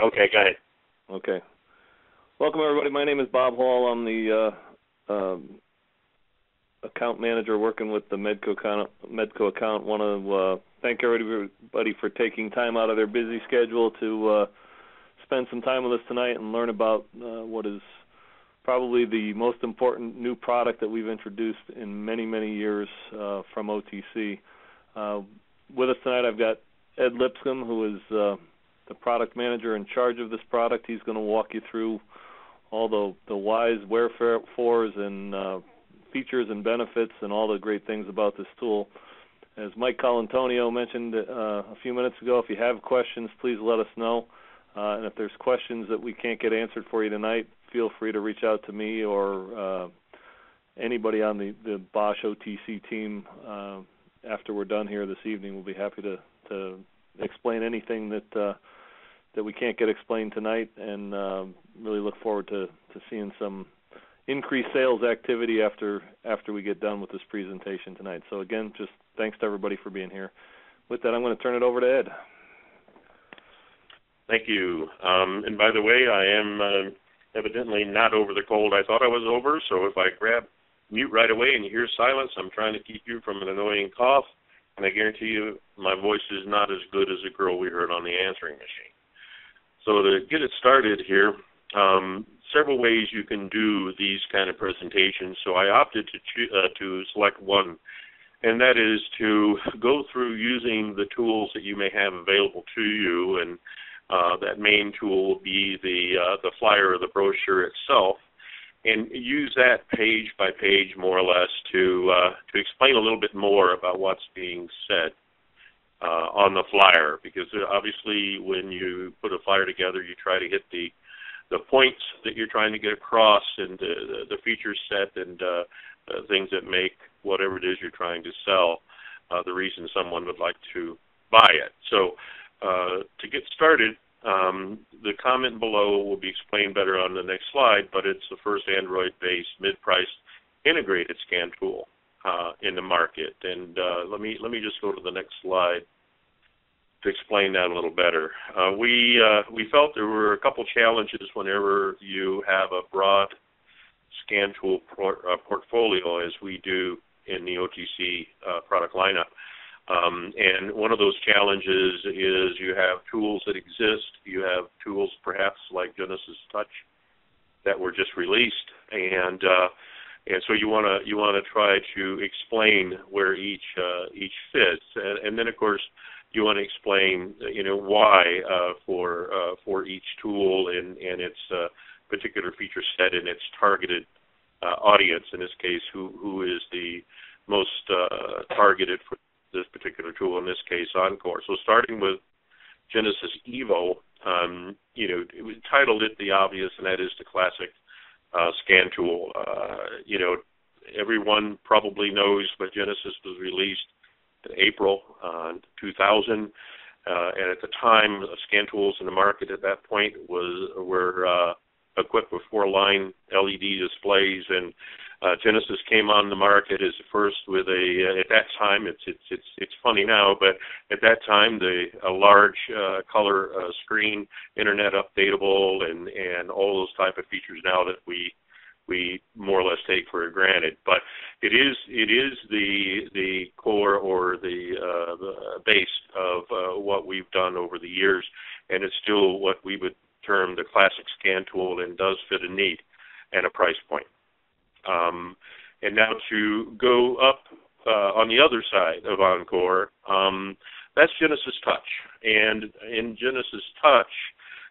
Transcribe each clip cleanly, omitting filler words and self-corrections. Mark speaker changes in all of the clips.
Speaker 1: Okay, go ahead.
Speaker 2: Okay. Welcome, everybody. My name is Bob Hall. I'm the account manager working with the MEDCO account. Want to thank everybody for taking time out of their busy schedule to spend some time with us tonight and learn about what is probably the most important new product that we've introduced in many, many years from OTC. With us tonight, I've got Ed Lipscomb, who is the product manager in charge of this product. He's going to walk you through all the whys, wherefores, and features and benefits and all the great things about this tool. As Mike Colantonio mentioned a few minutes ago, if you have questions, please let us know. And if there's questions that we can't get answered for you tonight, feel free to reach out to me or anybody on the Bosch OTC team after we're done here this evening. We'll be happy to explain anything that we can't get explained tonight, and really look forward to seeing some increased sales activity after we get done with this presentation tonight. So again, just thanks to everybody for being here. With that, I'm going to turn it over to Ed.
Speaker 1: Thank you. And by the way, I am evidently not over the cold I thought I was over, so if I grab mute right away and you hear silence, I'm trying to keep you from an annoying cough, and I guarantee you my voice is not as good as the girl we heard on the answering machine. So to get it started here, several ways you can do these kind of presentations, so I opted to select one, and that is to go through using the tools that you may have available to you, and that main tool will be the flyer or the brochure itself, and use that page by page more or less to explain a little bit more about what's being said on the flyer, because obviously when you put a flyer together, you try to hit the points that you're trying to get across, and the feature set, and things that make whatever it is you're trying to sell the reason someone would like to buy it. So to get started, the comment below will be explained better on the next slide, but it's the first Android-based mid-priced integrated scan tool in the market. And let me just go to the next slide to explain that a little better. We felt there were a couple challenges whenever you have a broad scan tool portfolio, as we do in the OTC product lineup. And one of those challenges is you have tools that exist. You have tools perhaps like Genesis Touch that were just released, and so you want to try to explain where each fits, and then of course you want to explain why for each tool and its particular feature set and its targeted audience. In this case, who is the most targeted for this particular tool, in this case Encore. So starting with Genesis Evo, we titled it the obvious, and that is the classic scan tool. Everyone probably knows, but Genesis was released in April 2000, and at the time, scan tools in the market at that point were equipped with 4-line LED displays, and Genesis came on the market as the first with at that time, it's funny now, but at that time, a large color screen, internet updatable, and all those type of features now that we more or less take for granted. But it is the core or the base of what we've done over the years, and it's still what we would term the classic scan tool, and does fit a need and a price point. And now to go up on the other side of Encore, that's Genesis Touch. And in Genesis Touch,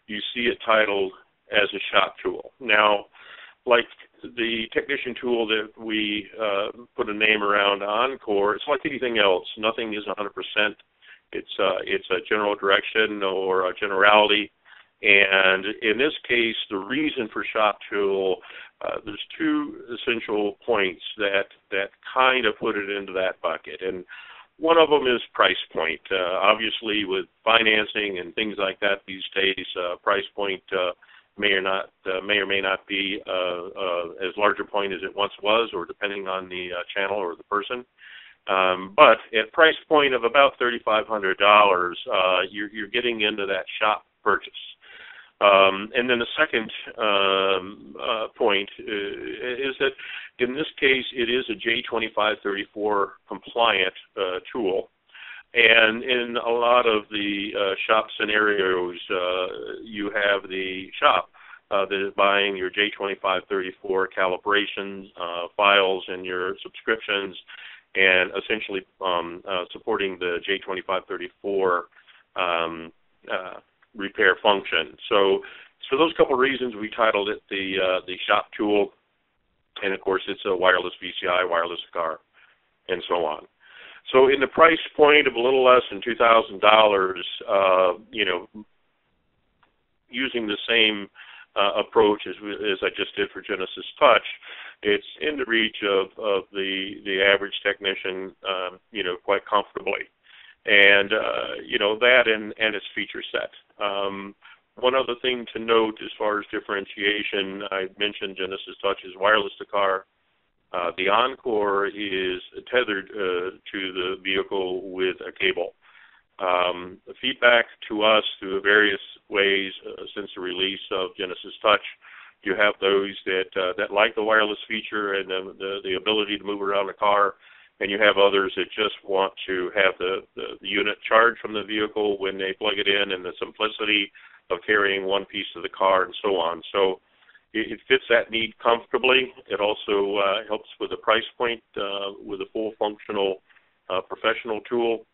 Speaker 1: you see it titled as a shop tool. Now, like the technician tool that we put a name around Encore, it's like anything else. Nothing is 100%. It's a general direction or a generality. And in this case, the reason for shop tool, there's two essential points that kind of put it into that bucket. And one of them is price point. Obviously, with financing and things like that these days, price point may or may not be as large a point as it once was, or depending on the channel or the person. But at price point of about $3,500, you're getting into that shop purchase. And then the second point is that in this case, it is a J2534 compliant tool. And in a lot of the shop scenarios, you have the shop that is buying your J2534 calibration files and your subscriptions, and essentially supporting the J2534 repair function. So for those couple of reasons, we titled it the shop tool, and of course it's a wireless VCI, wireless car, and so on. So in the price point of a little less than $2,000, using the same approach as I just did for Genesis Touch, it's in the reach of the average technician, quite comfortably. And, that and its feature set. One other thing to note as far as differentiation, I mentioned Genesis Touch is wireless to car. The Encore is tethered to the vehicle with a cable. The feedback to us through various ways since the release of Genesis Touch, you have those that like the wireless feature and the ability to move around the car, and you have others that just want to have the unit charged from the vehicle when they plug it in, and the simplicity of carrying one piece of the car and so on. So it fits that need comfortably. It also helps with the price point with a full functional professional tool.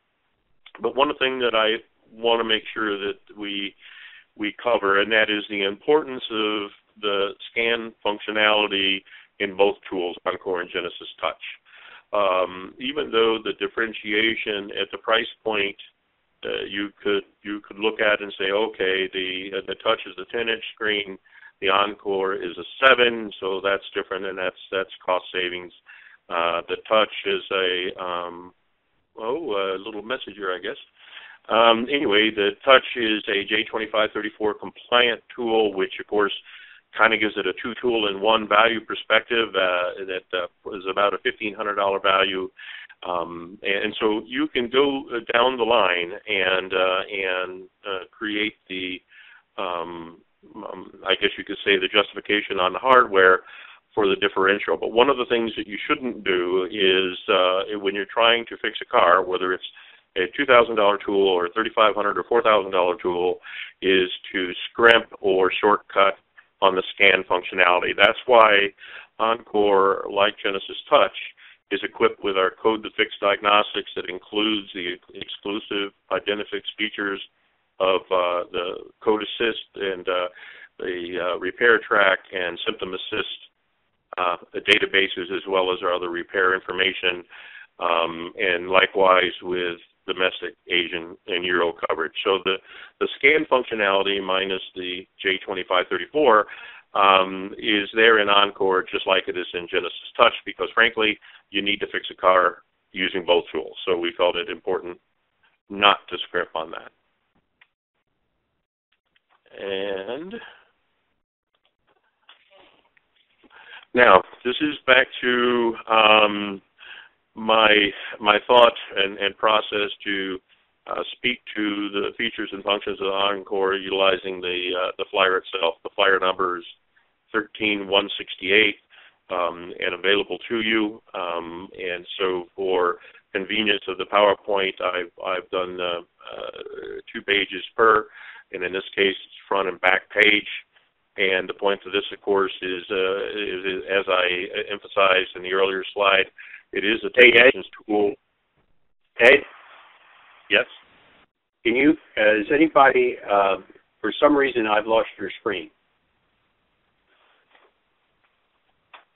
Speaker 1: But one thing that I want to make sure that we cover, and that is the importance of the scan functionality in both tools, Encore and Genesis Touch. Even though the differentiation at the price point, you could look at and say, okay, the Touch is a 10-inch screen, the Encore is a 7, so that's different, and that's cost savings. The Touch is a little messenger, I guess. Anyway, the Touch is a J2534 compliant tool, which of course kind of gives it a two-tool-in-one value perspective that is about a $1,500 value. And so you can go down the line and create the, I guess you could say, the justification on the hardware for the differential. But one of the things that you shouldn't do is when you're trying to fix a car, whether it's a $2,000 tool or a $3,500 or $4,000 tool, is to scrimp or shortcut on the scan functionality. That's why Encore, like Genesis Touch, is equipped with our Code to Fix diagnostics that includes the exclusive Identifix features of the Code Assist and the Repair Track and Symptom Assist databases, as well as our other repair information, and likewise with domestic, Asian, and Euro coverage. So the scan functionality minus the J2534 is there in Encore just like it is in Genesis Touch, because frankly, you need to fix a car using both tools. So we felt it important not to scrimp on that. And now, this is back to my thought and process to speak to the features and functions of the Encore utilizing the flyer itself. The flyer number is 13168 and available to you. And so for convenience of the PowerPoint, I've done 2 pages per, and in this case, it's front and back page. And the point of this, of course, is as I emphasized in the earlier slide, it is a technician's tool.
Speaker 3: Ed?
Speaker 1: Yes?
Speaker 3: Can you, is anybody, for some reason I've lost your screen.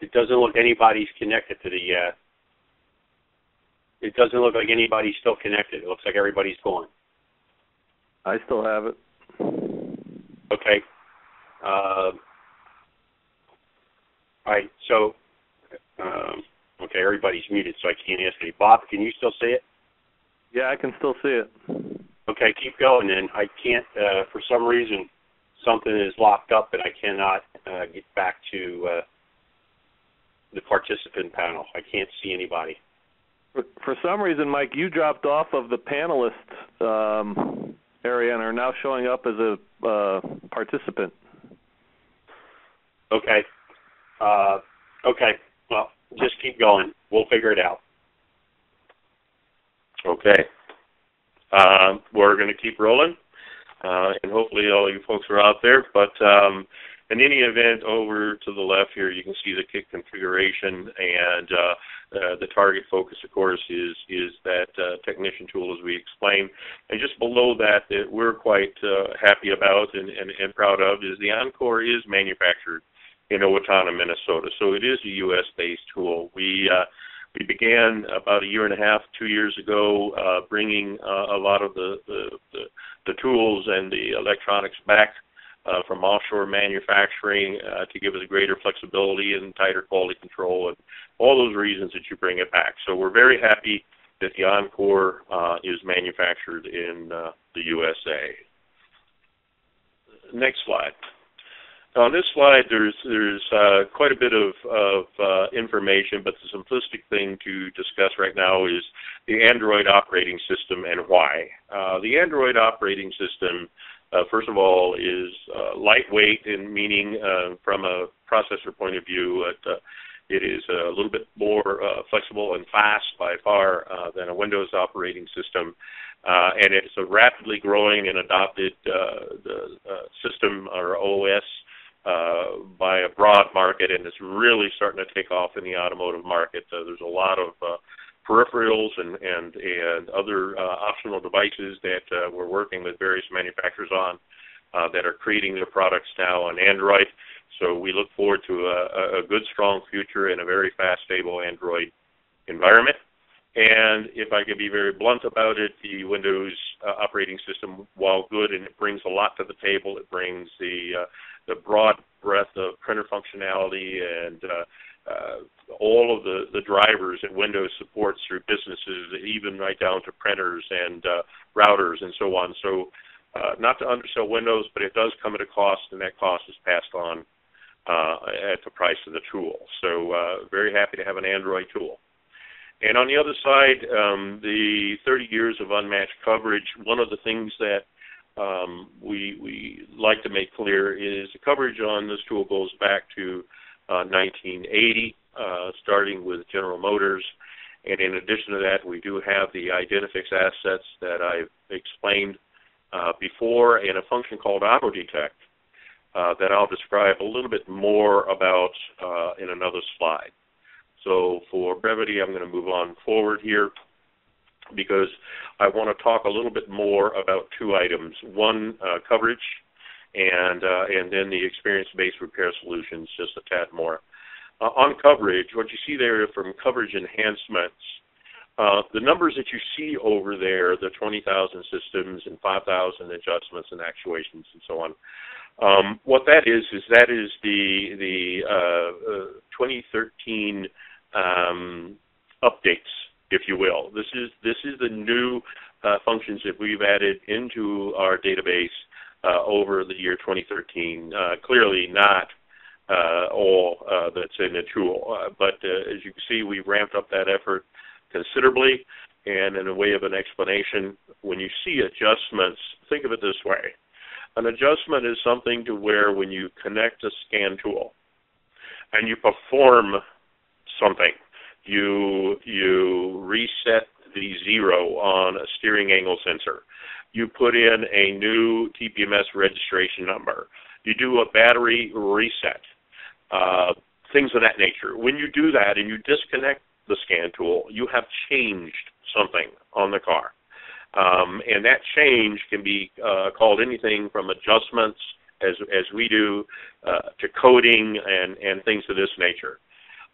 Speaker 3: It doesn't look anybody's connected to it doesn't look like anybody's still connected. It looks like everybody's gone.
Speaker 2: I still have it.
Speaker 3: Okay. All right, so, okay, everybody's muted, so I can't ask any. Bob, can you still see it?
Speaker 2: Yeah, I can still see it.
Speaker 3: Okay, keep going then. I can't, for some reason, something is locked up and I cannot get back to the participant panel. I can't see anybody.
Speaker 2: For some reason, Mike, you dropped off of the panelist area and are now showing up as a participant.
Speaker 3: Okay. Okay. Well, just keep going. We'll figure it out.
Speaker 1: Okay. We're going to keep rolling, and hopefully all you folks are out there. But in any event, over to the left here, you can see the kit configuration, and the target focus, of course, is that technician tool, as we explained. And just below that we're quite happy about and proud of is the Encore is manufactured in Owatonna, Minnesota. So it is a U.S.-based tool. We began about 1.5 years, 2 years ago, bringing a lot of the tools and the electronics back from offshore manufacturing to give us greater flexibility and tighter quality control and all those reasons that you bring it back. So we're very happy that the Encore is manufactured in the USA. Next slide. On this slide, there's quite a bit of information, but the simplistic thing to discuss right now is the Android operating system and why. The Android operating system, first of all, is lightweight, in meaning from a processor point of view, it is a little bit more flexible and fast by far than a Windows operating system. And it's a rapidly growing and adopted system, or OS, by a broad market, and it's really starting to take off in the automotive market. There's a lot of peripherals and other optional devices that we're working with various manufacturers on that are creating their products now on Android. So we look forward to a good, strong future in a very fast, stable Android environment. And if I could be very blunt about it, the Windows operating system, while good and it brings a lot to the table, it brings the broad breadth of printer functionality and all of the drivers that Windows supports through businesses, even right down to printers and routers and so on. So not to undersell Windows, but it does come at a cost, and that cost is passed on at the price of the tool. So very happy to have an Android tool. And on the other side, the 30 years of unmatched coverage, one of the things that we like to make clear is the coverage on this tool goes back to 1980, starting with General Motors. And in addition to that, we do have the Identifix assets that I've explained before, and a function called Auto Detect that I'll describe a little bit more about in another slide. So for brevity, I'm going to move on forward here because I want to talk a little bit more about two items. One, coverage, and then the experience-based repair solutions, just a tad more. On coverage, what you see there from coverage enhancements, the numbers that you see over there, the 20,000 systems and 5,000 adjustments and actuations and so on, what that is the 2013 updates, if you will. This is the new functions that we've added into our database over the year 2013. Clearly not all that's in the tool, but as you can see, we've ramped up that effort considerably. And in a way of an explanation, when you see adjustments, think of it this way. An adjustment is something to where when you connect a scan tool and you perform something, you reset the zero on a steering angle sensor. You put in a new TPMS registration number. You do a battery reset, things of that nature. When you do that and you disconnect the scan tool, you have changed something on the car. And that change can be called anything from adjustments, as we do, to coding and things of this nature.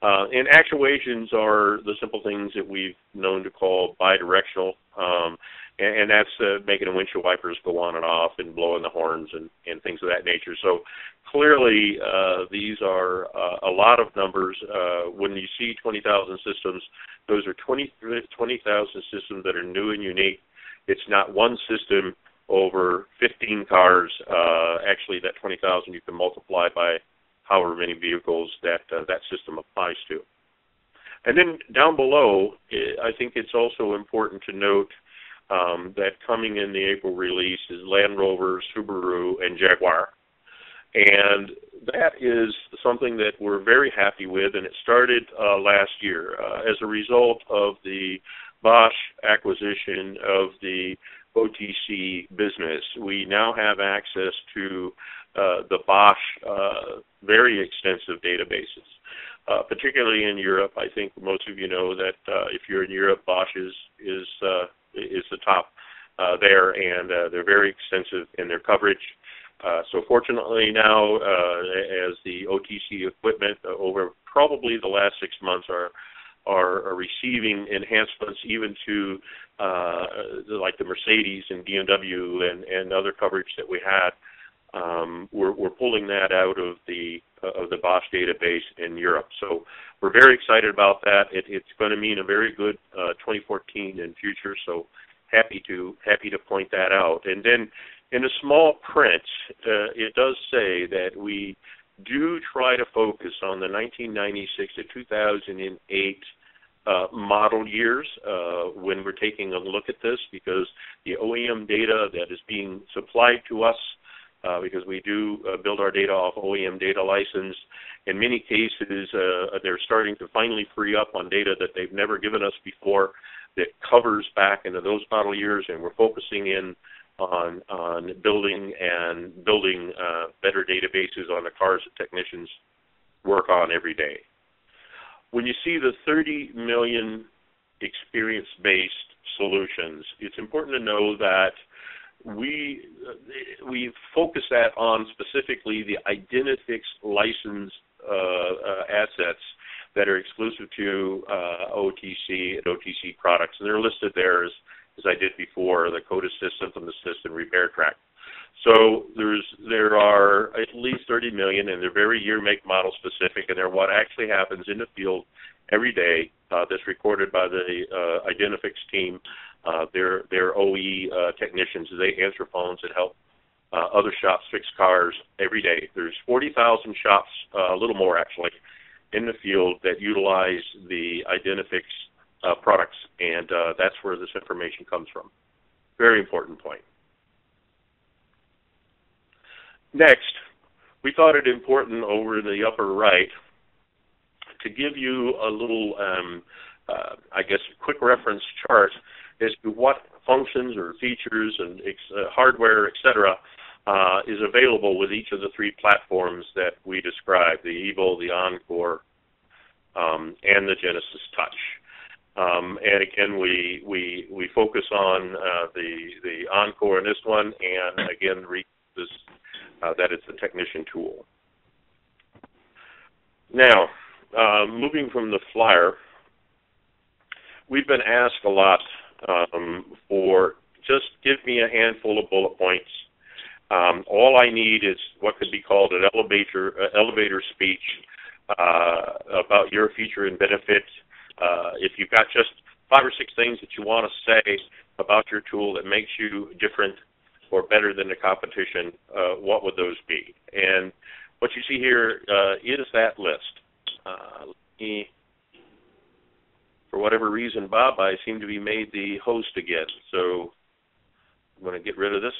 Speaker 1: And actuations are the simple things that we've known to call bidirectional, and that's making the windshield wipers go on and off and blowing the horns and things of that nature. So clearly these are a lot of numbers. When you see 20,000 systems, those are 20,000 systems that are new and unique. It's not one system over 15 cars. Actually, that 20,000 you can multiply by however many vehicles that system applies to. And then down below, I think it's also important to note that coming in the April release is Land Rover, Subaru, and Jaguar. And that is something that we're very happy with, and it started last year. As a result of the Bosch acquisition of the OTC business, we now have access to the Bosch very extensive databases, particularly in Europe. I think most of you know that if you're in Europe, Bosch is the top there, and they're very extensive in their coverage. So fortunately now, as the OTC equipment over probably the last 6 months are receiving enhancements even to like the Mercedes and BMW and other coverage that we had, we're pulling that out of the Bosch database in Europe. So we're very excited about that. It's going to mean a very good 2014 in future. So happy to point that out. And then in the small print, it does say that we do try to focus on the 1996 to 2008 model years when we're taking a look at this, because the OEM data that is being supplied to us, because we do build our data off OEM data license, in many cases they're starting to finally free up on data that they've never given us before that covers back into those model years, and we're focusing in on building better databases on the cars that technicians work on every day. When you see the 30 million experience-based solutions, it's important to know that we focus that on specifically the Identifix licensed assets that are exclusive to OTC and OTC products, and they're listed there as I did before, the Code Assist, Symptom Assist, and Repair Track. So there are at least 30 million, and they're very year, make, model specific, and they're what actually happens in the field every day. That's recorded by the Identifix team. They're OE technicians. They answer phones and help other shops fix cars every day. There's 40,000 shops, a little more actually, in the field that utilize the Identifix products, and that's where this information comes from. Very important point. Next, we thought it important over in the upper right to give you a little, I guess, quick reference chart as to what functions or features and hardware, etc., is available with each of the three platforms that we described, the Evo, the Encore, and the Genesis Touch. And again, we focus on the Encore in this one, and again, that it's a technician tool. Now, moving from the flyer, we've been asked a lot for just give me a handful of bullet points. All I need is what could be called an elevator speech about your feature and benefit. If you've got just 5 or 6 things that you want to say about your tool that makes you different or better than the competition, what would those be? And what you see here is that list. For whatever reason, Bob, I seem to be made the host again, so I'm going to get rid of this.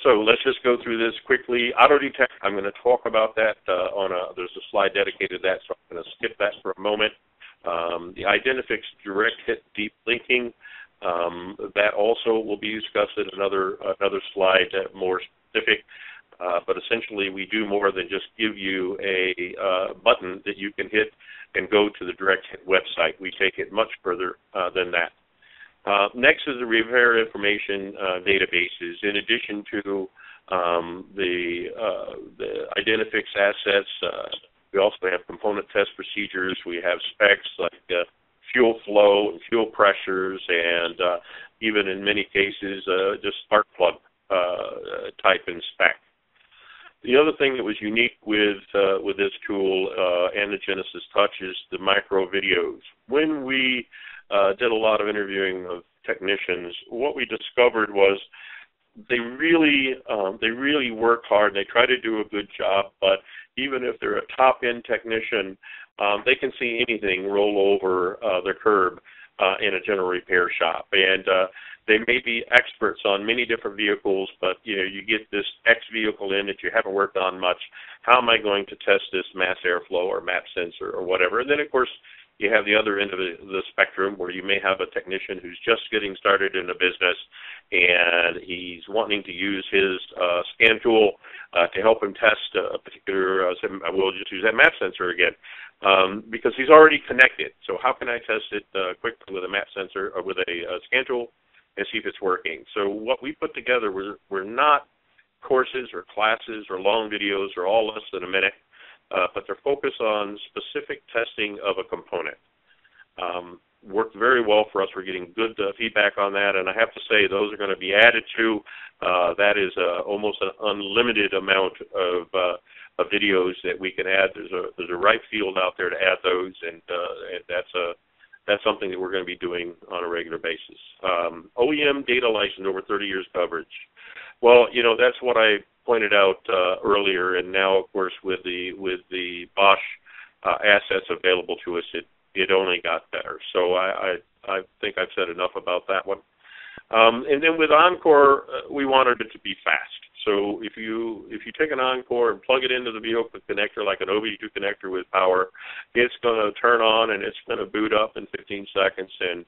Speaker 1: So let's just go through this quickly. Auto detect, I'm going to talk about that there's a slide dedicated to that, so I'm going to skip that for a moment. The Identifix direct hit deep linking, that also will be discussed in another slide, more specific. But essentially, we do more than just give you a button that you can hit and go to the direct hit website. We take it much further than that. Next is the repair information databases. In addition to the Identifix assets, we also have component test procedures. We have specs like fuel flow and fuel pressures, and even in many cases, just spark plug type and spec. The other thing that was unique with this tool and the Genesis Touch is the micro videos. When we did a lot of interviewing of technicians, what we discovered was they really work hard. They try to do a good job, but even if they're a top-end technician, they can see anything roll over the curb in a general repair shop. And they may be experts on many different vehicles, but you get this X vehicle in that you haven't worked on much. How am I going to test this mass airflow or map sensor or whatever? And then, of course, you have the other end of the spectrum where you may have a technician who's just getting started in a business and he's wanting to use his scan tool to help him test a particular, we'll just use that map sensor again, because he's already connected. So how can I test it quickly with a map sensor or with a scan tool and see if it's working? So what we put together were not courses or classes or long videos or all less than a minute, but they're focused on specific testing of a component. Worked very well for us. We're getting good feedback on that, and I have to say those are going to be added to. That is almost an unlimited amount of videos that we can add. There's a right field out there to add those, and that's something that we're going to be doing on a regular basis. OEM data license, over 30 years coverage. Well, that's what I pointed out earlier, and now, of course, with the Bosch assets available to us, it only got better. So I think I've said enough about that one. And then with Encore, we wanted it to be fast. So if you take an Encore and plug it into the vehicle connector like an OV2 connector with power, it's going to turn on and it's going to boot up in 15 seconds and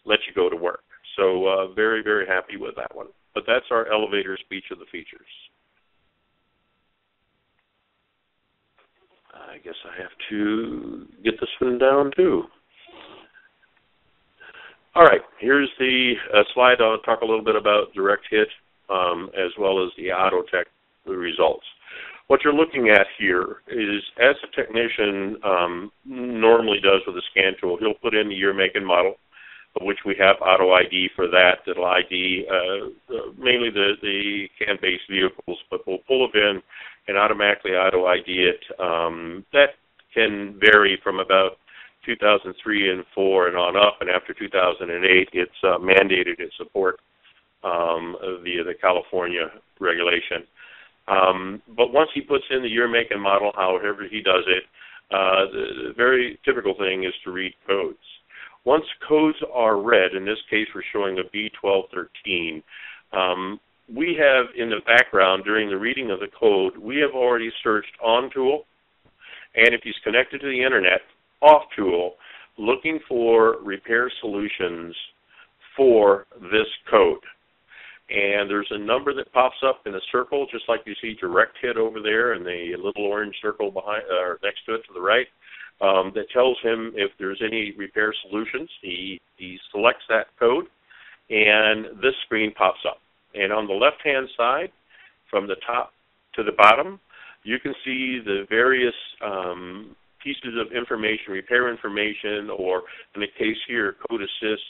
Speaker 1: let you go to work. So very, very happy with that one. But that's our elevator speech of the features. I guess I have to get this one down too. All right, here's the slide. I'll talk a little bit about direct hit as well as the AutoTech results. What you're looking at here is, as a technician normally does with a scan tool, he'll put in the year, make, and model, of which we have auto ID for that. That'll ID mainly the CAN-based vehicles, but we'll pull it in and automatically auto ID it. That can vary from about 2003 and 4 and on up, and after 2008, it's mandated its support via the California regulation. But once he puts in the year, make, and model, however he does it, the very typical thing is to read codes. Once codes are read, in this case we're showing a B1213, we have in the background, during the reading of the code, we have already searched on tool, and if he's connected to the internet, off tool, looking for repair solutions for this code. And there's a number that pops up in a circle, just like you see direct hit over there and the little orange circle behind or next to it to the right, that tells him if there's any repair solutions. He selects that code, and this screen pops up. And on the left-hand side, from the top to the bottom, you can see the various pieces of information, repair information, or in the case here, code assist,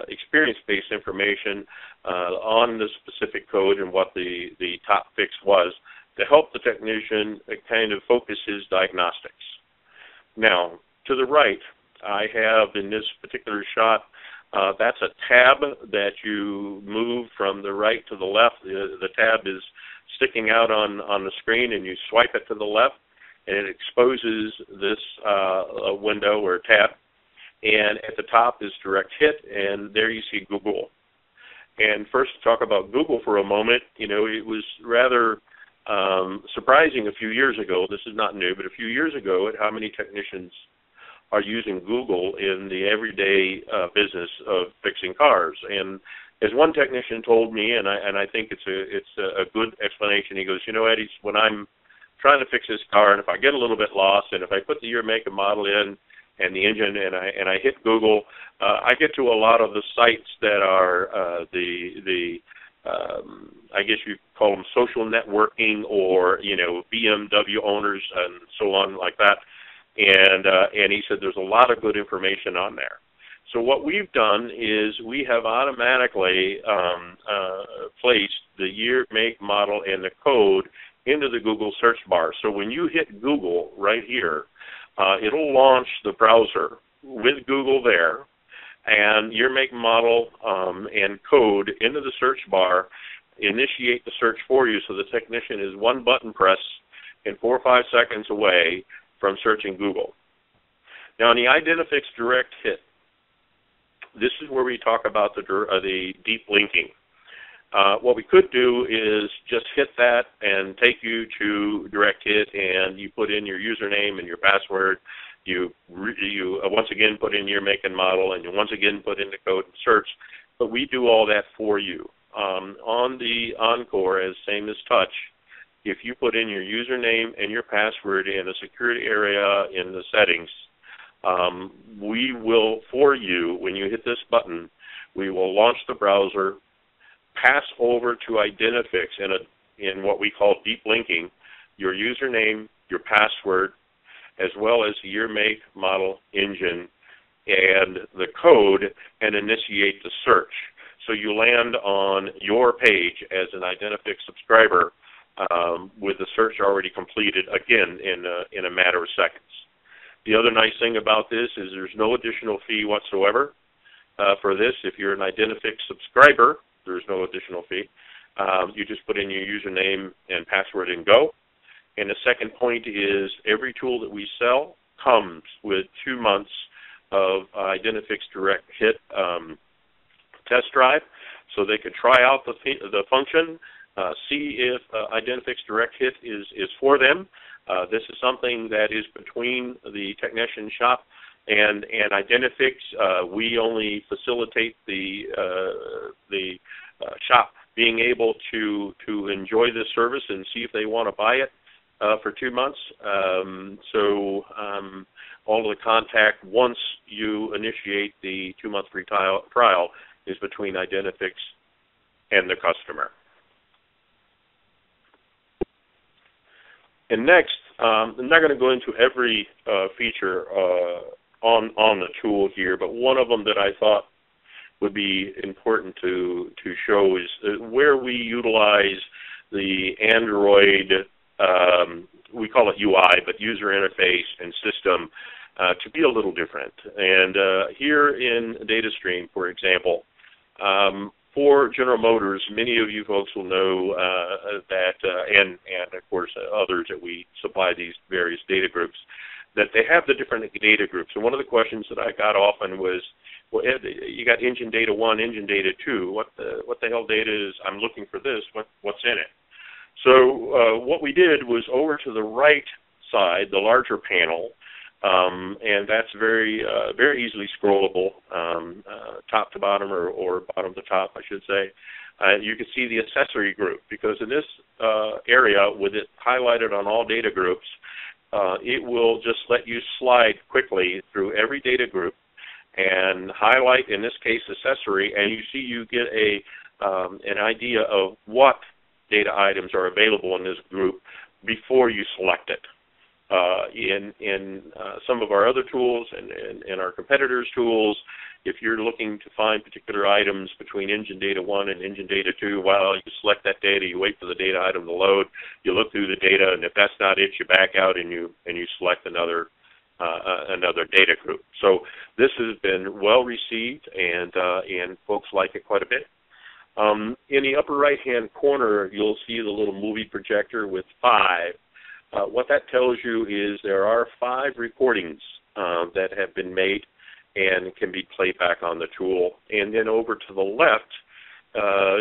Speaker 1: experience-based information on the specific code and what the top fix was to help the technician kind of focus his diagnostics. Now, to the right, I have in this particular shot, that's a tab that you move from the right to the left. The tab is sticking out on the screen, and you swipe it to the left, and it exposes this window or tab. And at the top is direct hit, and there you see Google. And first, to talk about Google for a moment, it was rather surprising a few years ago. This is not new, but a few years ago, at how many technicians are using Google in the everyday business of fixing cars. And as one technician told me, and I think it's a good explanation, he goes, Eddie, when I'm trying to fix this car, and if I get a little bit lost, and if I put the year, make, and model in, and the engine, and I hit Google, I get to a lot of the sites that are I guess you call them social networking, or BMW owners and so on like that. And he said there's a lot of good information on there. So what we've done is we have automatically placed the year, make, model, and the code into the Google search bar. So when you hit Google right here, it'll launch the browser with Google there, and year, make, model, and code into the search bar, initiate the search for you, so the technician is one button press and 4 or 5 seconds away from searching Google. Now, in the Identifix direct hit this is where we talk about the deep linking. What we could do is just hit that and take you to Direct Hit, and you put in your username and your password. You once again put in your make and model, and you once again put in the code and search. But we do all that for you. On the Encore, as same as touch, if you put in your username and your password in a security area in the settings, we will, for you, when you hit this button, we will launch the browser, pass over to Identifix in what we call deep linking, your username, your password, as well as your make, model, engine, and the code, and initiate the search. So you land on your page as an Identifix subscriber with the search already completed, again, in a matter of seconds. The other nice thing about this is there's no additional fee whatsoever for this. If you're an Identifix subscriber, there's no additional fee. You just put in your username and password and go. And the second point is every tool that we sell comes with 2 months of Identifix Direct Hit test drive, so they could try out the function, see if Identifix Direct Hit is for them. This is something that is between the technician shop and Identifix. We only facilitate the shop being able to enjoy this service and see if they want to buy it for 2 months. All of the contact once you initiate the 2-month free trial is between Identifix and the customer. And next, I'm not going to go into every feature on the tool here, but one of them that I thought would be important to show is where we utilize the Android, we call it UI, but user interface and system to be a little different. And here in DataStream, for example, for General Motors, many of you folks will know that, and of course others that we supply these various data groups, that they have the different data groups. And one of the questions that I got often was, well, Ed, you got engine data 1, engine data 2. What the hell data is? I'm looking for this. What's in it? So what we did was over to the right side, the larger panel, and that's very easily scrollable, top to bottom or bottom to top, I should say. You can see the accessory group, because in this area, with it highlighted on all data groups, it will just let you slide quickly through every data group and highlight, in this case, accessory, and you get an idea of what data items are available in this group before you select it. In some of our other tools and our competitors' tools, if you're looking to find particular items between engine data 1 and engine data 2, well, you select that data, you wait for the data item to load, you look through the data, and if that's not it, you back out and you select another data group. So this has been well received, and folks like it quite a bit. In the upper right-hand corner, you'll see the little movie projector with 5. What that tells you is there are 5 recordings that have been made and can be played back on the tool. And then over to the left,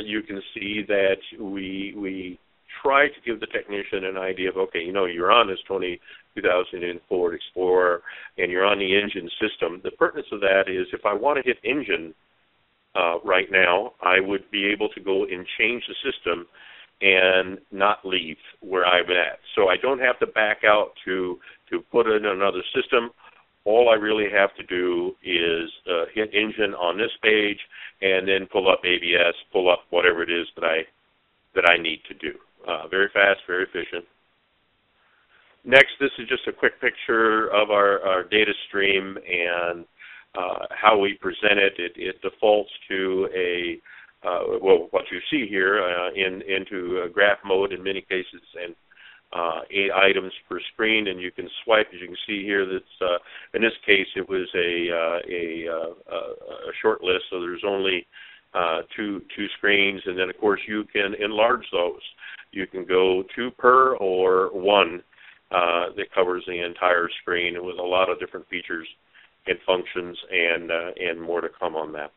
Speaker 1: you can see that we try to give the technician an idea of, okay, you're on this 2000 Ford Explorer and you're on the engine system. The pertinence of that is if I want to hit engine right now, I would be able to go and change the system and not leave where I'm at. So I don't have to back out to put in another system. All I really have to do is hit engine on this page and then pull up ABS, pull up whatever it is that I need to do. Very fast, very efficient. Next, this is just a quick picture of our data stream and how we present it. It defaults to what you see here into graph mode in many cases, and 8 items per screen, and you can swipe. As you can see here, that's in this case it was a short list, so there's only two screens, and then of course you can enlarge those. You can go 2 per or 1 that covers the entire screen with a lot of different features and functions, and more to come on that.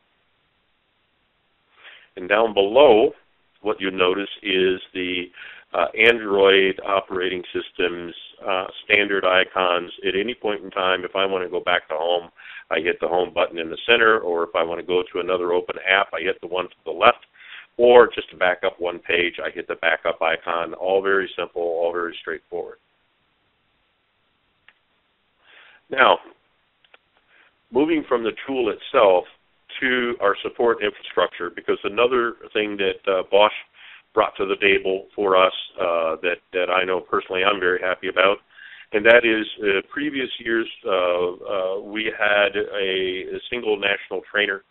Speaker 1: And down below, what you notice is the Android operating system's standard icons. At any point in time, if I want to go back to home, I hit the home button in the center, or if I want to go to another open app, I hit the one to the left, or just to back up one page, I hit the backup icon. All very simple, all very straightforward. Now, moving from the tool itself to our support infrastructure, because another thing that Bosch brought to the table for us that I know personally I'm very happy about, and that is previous years we had a single national trainer,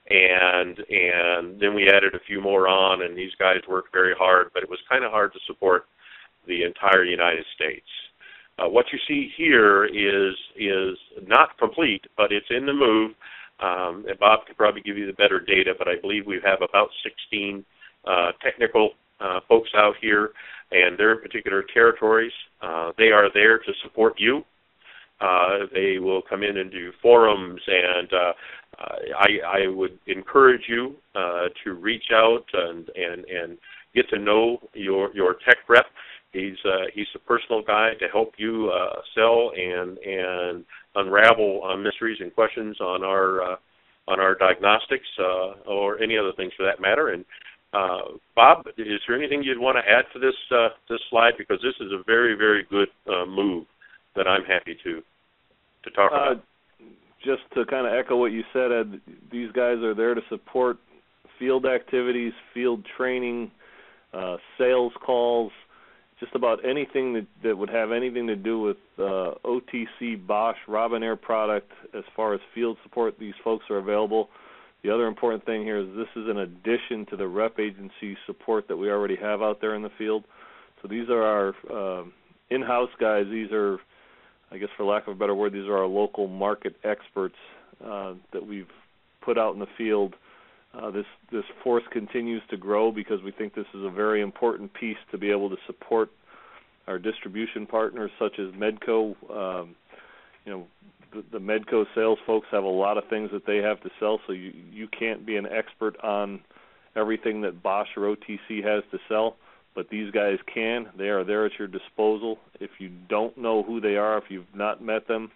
Speaker 1: and then we added a few more on, and these guys worked very hard, but it was kind of hard to support the entire United States. What you see here is not complete, but it's in the move. And Bob could probably give you the better data, but I believe we have about 16 technical folks out here, and their particular territories. They are there to support you. They will come in and do forums, and I would encourage you to reach out and get to know your tech rep. He's a personal guy to help you sell and unravel mysteries and questions on our diagnostics or any other things for that matter. And Bob, is there anything you'd want to add to this slide, because this is a very, very good move that I'm happy to talk about.
Speaker 2: Just to kind of echo what you said, Ed, these guys are there to support field activities, field training, sales calls, just about anything that would have anything to do with OTC, Bosch, Robinair product. As far as field support, these folks are available. The other important thing here is this is an addition to the rep agency support that we already have out there in the field. So these are our in-house guys. These are, I guess for lack of a better word, these are our local market experts that we've put out in the field. This force continues to grow because we think this is a very important piece to be able to support our distribution partners such as MEDCO. The MEDCO sales folks have a lot of things that they have to sell, so you can't be an expert on everything that Bosch or OTC has to sell, but these guys can. They are there at your disposal. If you don't know who they are, if you've not met them,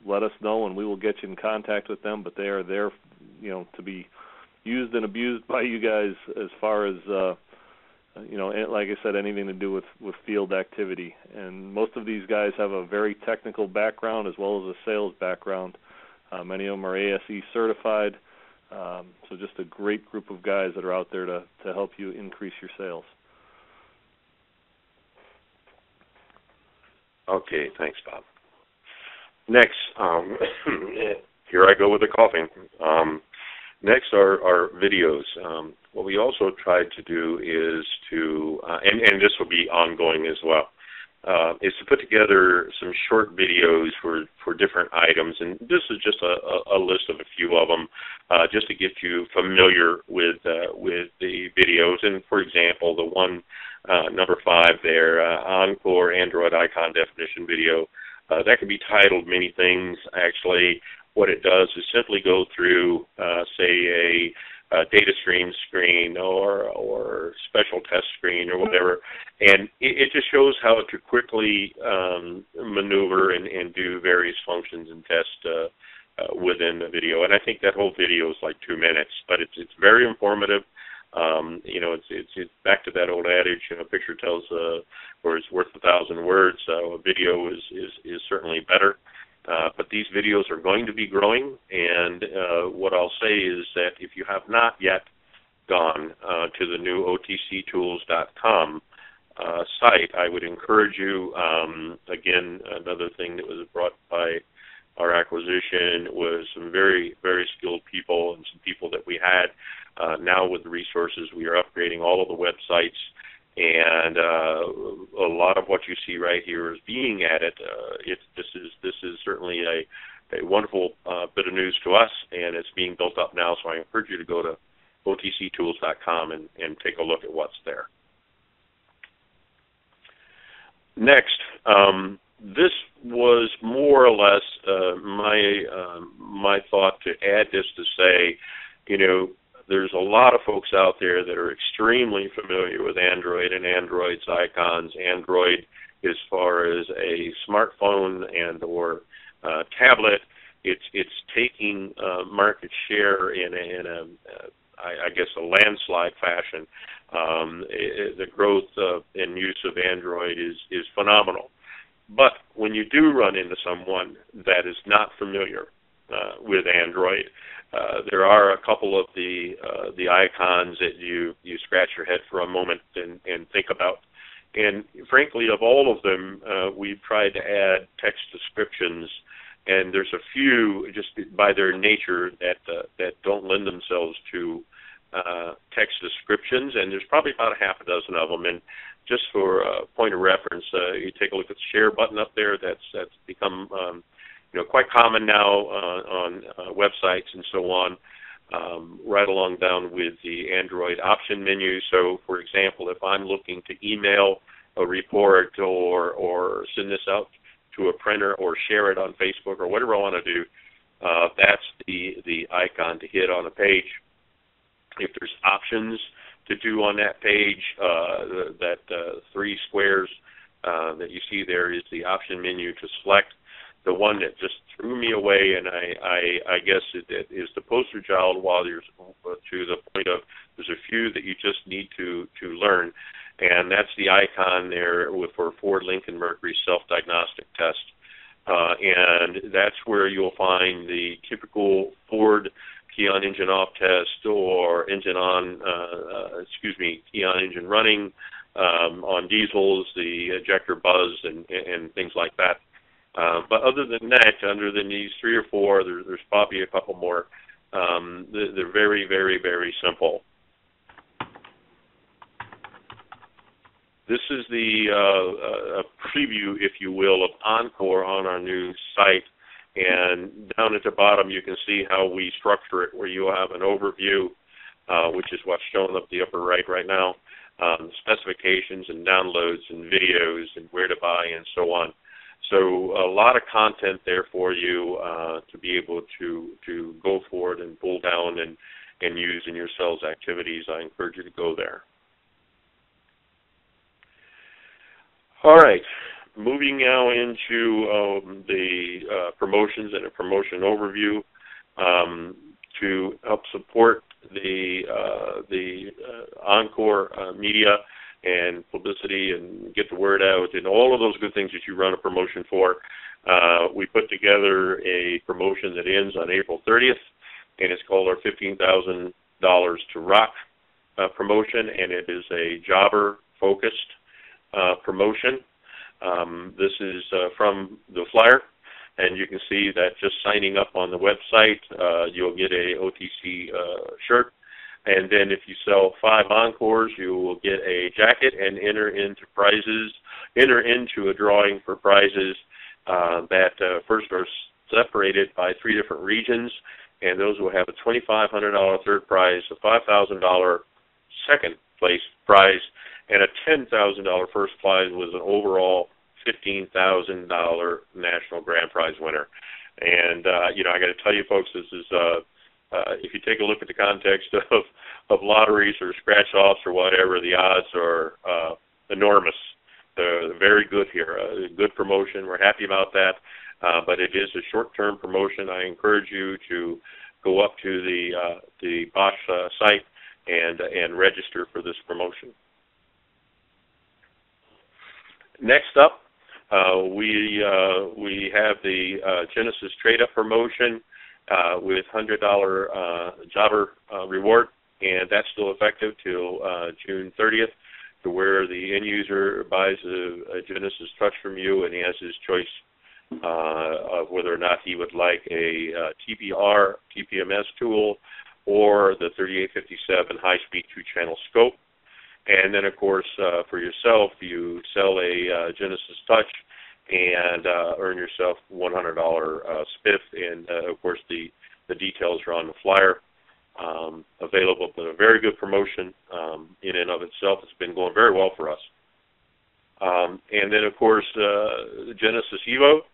Speaker 2: let us know and we will get you in contact with them, but they are there to be used and abused by you guys as far as, like I said, anything to do with field activity. And most of these guys have a very technical background as well as a sales background. Many of them are ASE certified. So just a great group of guys that are out there to help you increase your sales.
Speaker 1: Okay, thanks, Bob. Next, here I go with the coughing. Next are videos. What we also tried to do is to, and this will be ongoing as well, is to put together some short videos for different items. And this is just a list of a few of them, just to get you familiar with the videos. And for example, the one, number 5 there, Encore Android Icon Definition video, that can be titled many things, actually. What it does is simply go through, say, a data stream screen or special test screen or whatever, and it just shows how to quickly maneuver and do various functions and tests within the video. And I think that whole video is like 2 minutes, but it's very informative. It's back to that old adage, a picture tells or is worth 1,000 words. So a video is certainly better. But these videos are going to be growing, and what I'll say is that if you have not yet gone to the new OTCtools.com site, I would encourage you, again, another thing that was brought by our acquisition was some very, very skilled people and some people that we had. Now with the resources, we are upgrading all of the websites, and a lot of what you see right here is being added. This is certainly a wonderful bit of news to us, and it's being built up now, so I encourage you to go to OTCtools.com and take a look at what's there. Next, this was more or less my thought to add this to say, there's a lot of folks out there that are extremely familiar with Android and Android's icons. Android, as far as a smartphone and or tablet, it's taking market share in I guess a landslide fashion. The growth and use of Android is phenomenal. But when you do run into someone that is not familiar with Android, there are a couple of the icons that you scratch your head for a moment and think about. And frankly, of all of them, we've tried to add text descriptions, and there's a few just by their nature that don't lend themselves to text descriptions, and there's probably about a half a dozen of them. And just for a point of reference, you take a look at the share button up there. That's become quite common now on websites and so on, right along down with the Android option menu. So, for example, if I'm looking to email a report or send this out to a printer or share it on Facebook or whatever I want to do, that's the icon to hit on a page. If there's options to do on that page, that three squares that you see there is the option menu to select. The one that just threw me away, and I guess it is the poster child, while there's to the point of there's a few that you just need to learn, and that's the icon there for Ford, Lincoln, Mercury self-diagnostic test. And that's where you'll find the typical Ford key on engine off test or engine on, key on engine running, on diesels, the ejector buzz and things like that. But other than that, other than these three or four, there's probably a couple more. They're very, very, very simple. This is the preview, if you will, of Encore on our new site. And down at the bottom, you can see how we structure it, where you have an overview, which is what's shown up the upper right now, specifications and downloads and videos and where to buy and so on. So a lot of content there for you to be able to go forward and pull down and use in your sales activities. I encourage you to go there. All right, moving now into the promotions and a promotion overview to help support the Encore media and publicity and get the word out and all of those good things that you run a promotion for. We put together a promotion that ends on April 30th, and it's called our $15,000 to Rock promotion, and it is a jobber-focused promotion. This is from the flyer, and you can see that just signing up on the website, you'll get a OTC shirt. And then if you sell 5 Encores, you will get a jacket and enter into a drawing for prizes that first are separated by 3 different regions, and those will have a $2,500 third prize, a $5,000 second place prize, and a $10,000 first prize with an overall $15,000 national grand prize winner. And I got to tell you, folks, this is if you take a look at the context of lotteries or scratch-offs or whatever, the odds are enormous. They're very good here. A good promotion. We're happy about that. But it is a short-term promotion. I encourage you to go up to the Bosch site and register for this promotion. Next up, we have the Genesis Trade-Up promotion with $100 jobber reward, and that's still effective till June 30th, to where the end user buys a Genesis Touch from you, and he has his choice of whether or not he would like a TPMS tool or the 3857 high-speed 2-channel scope. And then, of course, for yourself, you sell a Genesis Touch and earn yourself $100 spiff. And, of course, the details are on the flyer. Available, but a very good promotion in and of itself. It's been going very well for us. And then, of course, the Genesis Evo.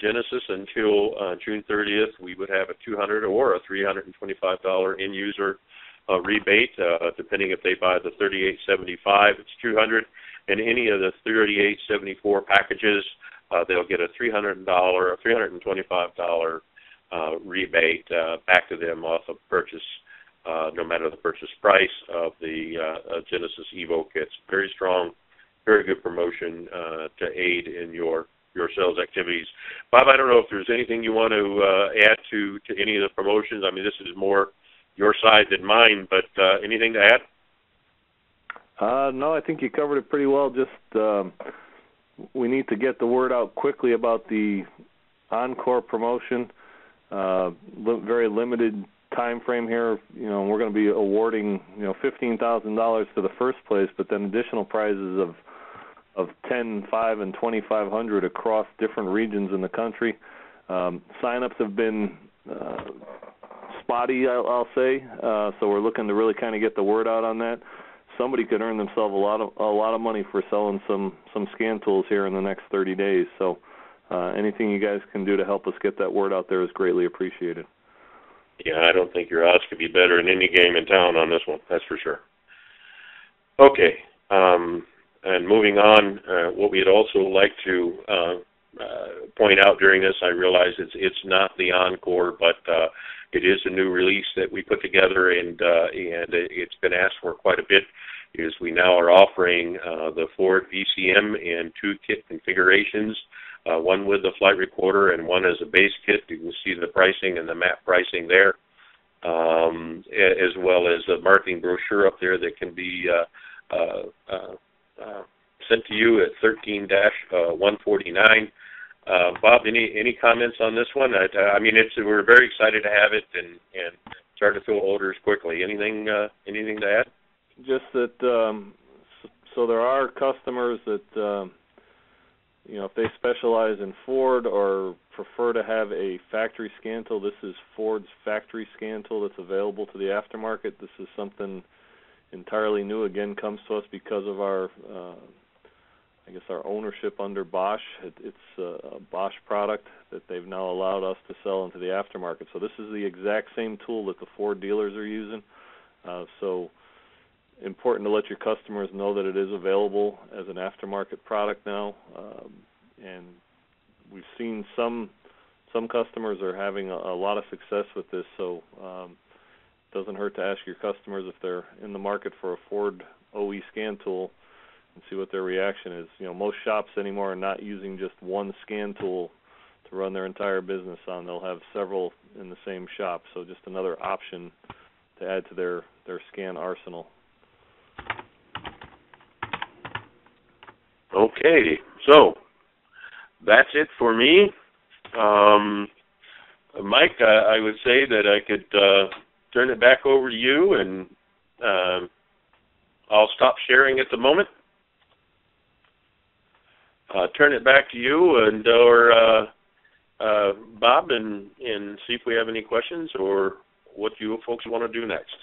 Speaker 1: Genesis until June 30th, we would have a $200 or a $325 in-user rebate, depending if they buy the 3875, it's $200, and any of the 3874 packages, they'll get a $300 or $325 rebate back to them off of purchase, no matter the purchase price of the Genesis Evo kits. Very strong, very good promotion to aid in your sales activities. Bob, I don't know if there's anything you want to add to any of the promotions. I mean, this is more your side than mine, but anything to add?
Speaker 2: No, I think you covered it pretty well. Just we need to get the word out quickly about the Encore promotion. Very limited time frame here. You know, we're going to be awarding $15,000 to the first place, but then additional prizes of $10,000, $5,000, and $2,500 across different regions in the country. Sign-ups have been spotty, I'll say. So we're looking to really kind of get the word out on that. Somebody could earn themselves a lot of money for selling some scan tools here in the next 30 days. So anything you guys can do to help us get that word out there is greatly appreciated.
Speaker 1: Yeah, I don't think your odds could be better in any game in town on this one. That's for sure. Okay. And moving on, what we'd also like to point out during this, I realize it's not the Encore, but it is a new release that we put together, and it's been asked for quite a bit, is we now are offering the Ford VCM in 2 kit configurations, one with the flight recorder and one as a base kit. You can see the pricing and the map pricing there, as well as a marketing brochure up there that can be sent to you at 13-149. Bob, any comments on this one? I mean, we're very excited to have it and start to fill orders quickly. Anything to add?
Speaker 2: Just that, so there are customers that, if they specialize in Ford or prefer to have a factory scan tool, this is Ford's factory scan tool that's available to the aftermarket. This is something entirely new. Again, comes to us because of our our ownership under Bosch. It's a Bosch product that they've now allowed us to sell into the aftermarket. So this is the exact same tool that the Ford dealers are using. So important to let your customers know that it is available as an aftermarket product now. And we've seen some customers are having a lot of success with this. So it doesn't hurt to ask your customers if they're in the market for a Ford OE scan tool and see what their reaction is. Most shops anymore are not using just one scan tool to run their entire business on. They'll have several in the same shop, so just another option to add to their scan arsenal.
Speaker 1: Okay, so that's it for me. Mike, I would say that I could turn it back over to you, and I'll stop sharing at the moment. Turn it back to you or Bob, and see if we have any questions or what you folks want to do next.